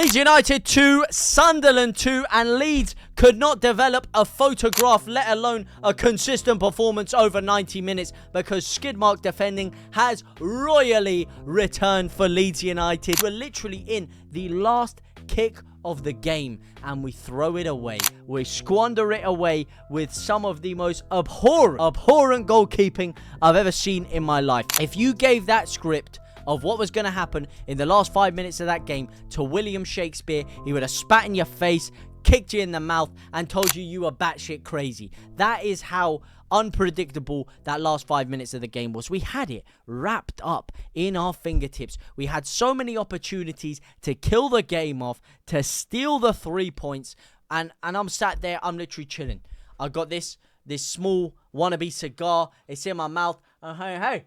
Leeds United 2, Sunderland 2, and Leeds could not develop a photograph, let alone a consistent performance over 90 minutes because skidmark defending has royally returned for Leeds United. We're literally in the last kick of the game and we throw it away. We squander it away with some of the most abhorrent goalkeeping I've ever seen in my life. If you gave that script of what was going to happen in the last 5 minutes of that game to William Shakespeare, he would have spat in your face, kicked you in the mouth, and told you were batshit crazy. That is how unpredictable that last 5 minutes of the game was. We had it wrapped up in our fingertips. We had so many opportunities to kill the game off, to steal the 3 points, and I'm sat there, I'm literally chilling. I got this small wannabe cigar, it's in my mouth, and hey,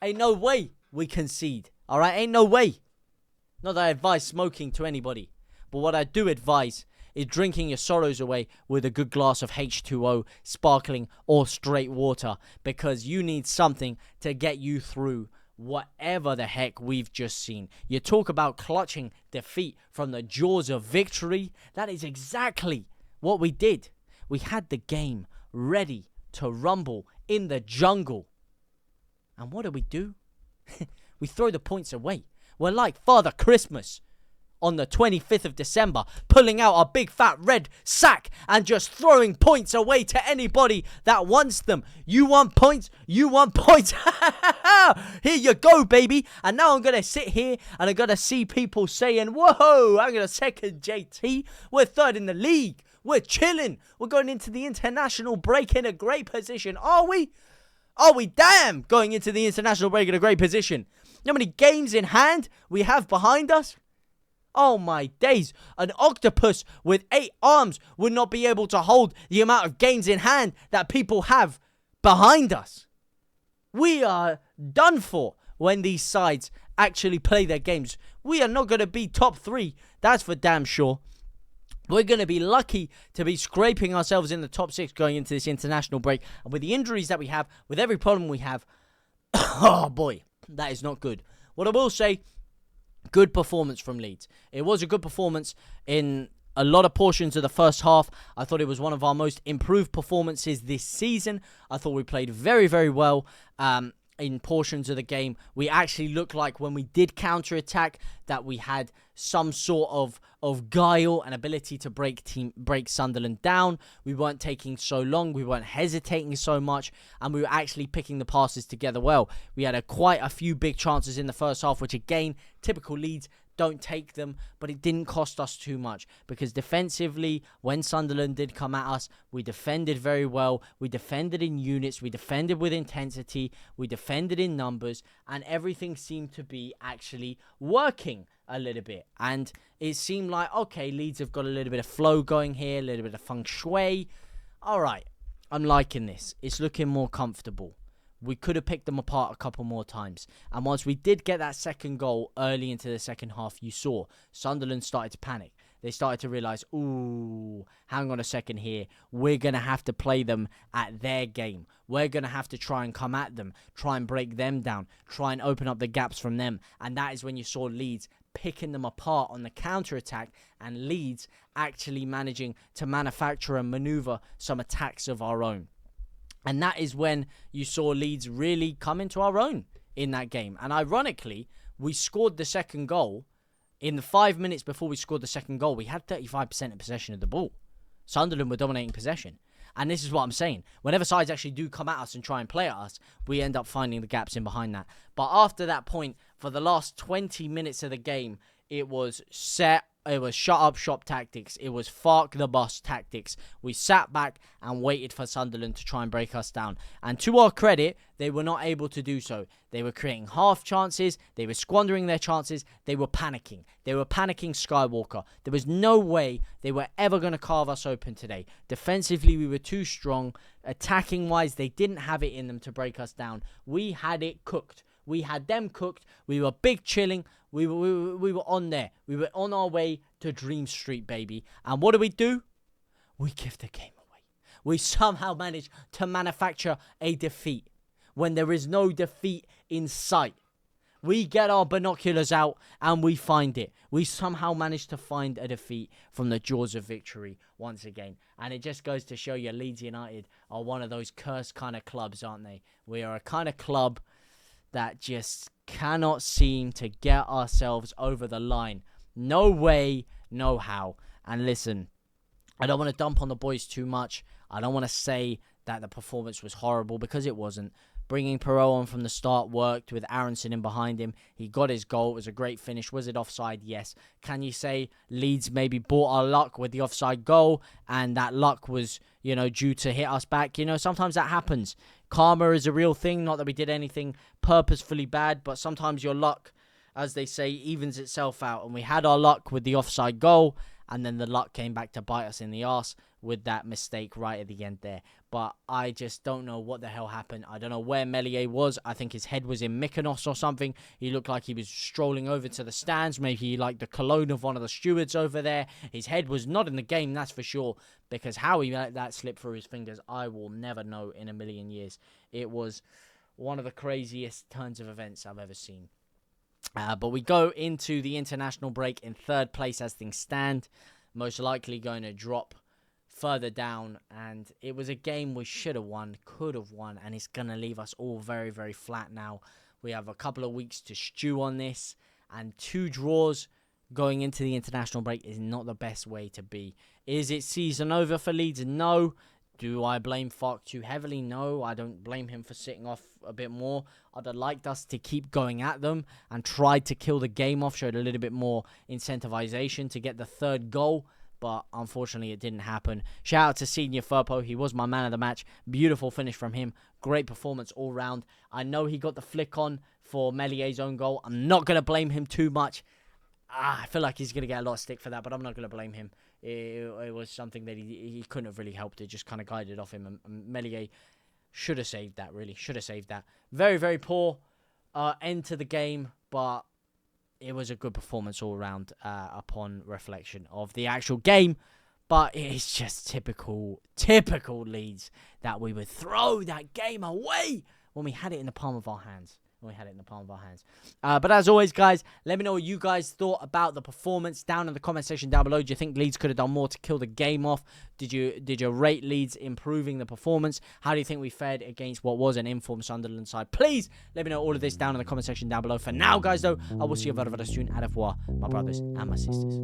ain't no way we concede, alright? Ain't no way. Not that I advise smoking to anybody, but what I do advise is drinking your sorrows away with a good glass of H2O, sparkling or straight water, because you need something to get you through whatever the heck we've just seen. You talk about clutching defeat from the jaws of victory. That is exactly what we did. We had the game ready to rumble in the jungle. And what do? We throw the points away. We're like Father Christmas on the 25th of December, pulling out a big fat red sack and just throwing points away to anybody that wants them. You want points? You want points? Here you go, baby. And now I'm going to sit here and I'm going to see people saying, whoa, I'm going to second JT. We're third in the league. We're chilling. We're going into the international break in a great position. Are we? Are we damn going into the international break in a great position? You know how many games in hand we have behind us? Oh my days. An octopus with 8 arms would not be able to hold the amount of games in hand that people have behind us. We are done for when these sides actually play their games. We are not going to be top 3. That's for damn sure. We're going to be lucky to be scraping ourselves in the top 6 going into this international break. And with the injuries that we have, with every problem we have, oh boy, that is not good. What I will say, good performance from Leeds. It was a good performance in a lot of portions of the first half. I thought it was one of our most improved performances this season. I thought we played very, very well in portions of the game. We actually looked like when we did counter-attack that we had some sort of guile and ability to break Sunderland down. We weren't taking so long. We weren't hesitating so much. And we were actually picking the passes together well. We had quite a few big chances in the first half, which again, typical Leeds, don't take them, but it didn't cost us too much because defensively, when Sunderland did come at us, we defended very well. We defended in units, we defended with intensity, we defended in numbers, and everything seemed to be actually working a little bit. And it seemed like, okay, Leeds have got a little bit of flow going here, a little bit of feng shui. All right, I'm liking this. It's looking more comfortable. We could have picked them apart a couple more times. And once we did get that second goal early into the second half, you saw Sunderland started to panic. They started to realise, ooh, hang on a second here. We're going to have to play them at their game. We're going to have to try and come at them, try and break them down, try and open up the gaps from them. And that is when you saw Leeds picking them apart on the counter-attack and Leeds actually managing to manufacture and manoeuvre some attacks of our own. And that is when you saw Leeds really come into our own in that game. And ironically, we scored the second goal. In the 5 minutes before we scored the second goal, we had 35% of possession of the ball. Sunderland were dominating possession. And this is what I'm saying. Whenever sides actually do come at us and try and play at us, we end up finding the gaps in behind that. But after that point, for the last 20 minutes of the game, it was set. It was shut up shop tactics. It was fark the bus tactics. We sat back and waited for Sunderland to try and break us down. And to our credit, they were not able to do so. They were creating half chances. They were squandering their chances. They were panicking. They were panicking Skywalker. There was no way they were ever going to carve us open today. Defensively, we were too strong. Attacking-wise, they didn't have it in them to break us down. We had it cooked. We had them cooked. We were big chilling. We were on there. We were on our way to Dream Street, baby. And what do? We give the game away. We somehow managed to manufacture a defeat when there is no defeat in sight. We get our binoculars out and we find it. We somehow managed to find a defeat from the jaws of victory once again. And it just goes to show you Leeds United are one of those cursed kind of clubs, aren't they? We are a kind of club that just cannot seem to get ourselves over the line. No way, no how. And listen, I don't want to dump on the boys too much. I don't want to say that the performance was horrible, because it wasn't. Bringing Perot on from the start worked with Aronson in behind him. He got his goal. It was a great finish. Was it offside? Yes. Can you say Leeds maybe bought our luck with the offside goal and that luck was, due to hit us back? Sometimes that happens. Karma is a real thing. Not that we did anything purposefully bad, but sometimes your luck, as they say, evens itself out. And we had our luck with the offside goal, and then the luck came back to bite us in the arse with that mistake right at the end there. But I just don't know what the hell happened. I don't know where Messlier was. I think his head was in Mykonos or something. He looked like he was strolling over to the stands. Maybe he liked the cologne of one of the stewards over there. His head was not in the game, that's for sure. Because how he let that slip through his fingers, I will never know in a million years. It was one of the craziest turns of events I've ever seen. But we go into the international break in third place as things stand. Most likely going to drop further down, and it was a game we should have won, could have won, and it's going to leave us all very, very flat now. We have a couple of weeks to stew on this, and 2 draws going into the international break is not the best way to be. Is it season over for Leeds? No. Do I blame Farke too heavily? No, I don't blame him for sitting off a bit more. I'd have liked us to keep going at them and tried to kill the game off, showed a little bit more incentivization to get the 3rd goal, but unfortunately it didn't happen. Shout out to Senior Firpo. He was my man of the match. Beautiful finish from him. Great performance all round. I know he got the flick on for Mellier's own goal. I'm not going to blame him too much. I feel like he's going to get a lot of stick for that, but I'm not going to blame him. It was something that he couldn't have really helped. It just kind of guided off him. And Meslier should have saved that, really. Should have saved that. Very, very poor end to the game, but it was a good performance all around upon reflection of the actual game. But it's just typical Leeds that we would throw that game away when we had it in the palm of our hands. But as always, guys, let me know what you guys thought about the performance down in the comment section down below. Do you think Leeds could have done more to kill the game off? Did you rate Leeds improving the performance? How do you think we fared against what was an informed Sunderland side? Please let me know all of this down in the comment section down below. For now, guys, though, I will see you very, very soon. Au revoir, my brothers and my sisters.